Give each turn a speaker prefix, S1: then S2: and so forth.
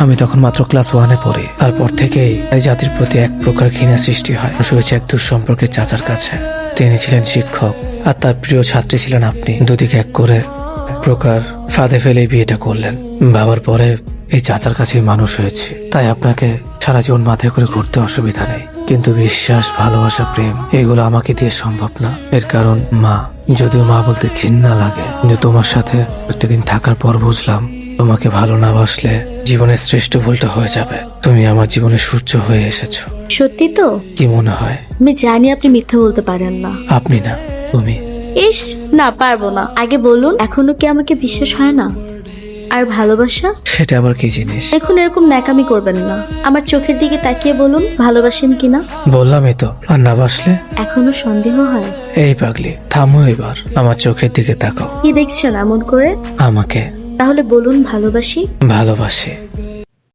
S1: আমি তখন মাত্র ক্লাস 1-এ পড়ি। তারপর থেকেই এই জাতির প্রতি এক প্রকার ঘৃণা সৃষ্টি হয়। শুয়েছে এক দুঃসম্পর্কের চাচার কাছে। তিনি ছিলেন শিক্ষক আর তার প্রিয় ছাত্রী ছিলেন আপনি। দুদিকে এক করে প্রকার ফাঁদে ফেলে বিয়েটা করলেন। বাবার পরে এই চাচার কাছেই মানুষ হয়েছে, তাই আপনাকে সারা জীবন মাথায় করে ঘুরতে অসুবিধা নেই। কিন্তু বিশ্বাস, ভালোবাসা, প্রেম এগুলো আমাকে দিয়ে সম্ভব না। এর কারণ মা। যদিও মা বলতে ঘৃণা লাগে, কিন্তু তোমার সাথে একটা দিন থাকার পর বুঝলাম তোমাকে ভালো না বাসলে জীবনের শ্রেষ্ঠ ভুলটা হয়ে যাবে। তুমি আমার জীবনে সূর্য হয়ে এসেছো।
S2: সত্যি তো?
S1: কি মনে হয়?
S2: আমি জানি আপনি মিথ্যা বলতে পারেন না।
S1: আপনি না, তুমি।
S2: ইস, না পারবো না। আগে বলুন, এখনো কি আমাকে বিশ্বাস হয় না? আর ভালোবাসা?
S1: সেটা আবার কি জিনিস?
S2: এখন এরকম ন্যাকামি করবেন না। আমার চোখের দিকে তাকিয়ে বলুন, ভালোবাসেন কিনা?
S1: বললামই তো। আর না বাসলে?
S2: এখনো সন্দেহ হয়?
S1: এই পাগলি, থামো এবার। আমার চোখের দিকে তাকাও।
S2: কি দেখছেন এমন করে?
S1: আমাকে।
S2: তাহলে বলুন, ভালোবাসি।
S1: ভালোবাসি।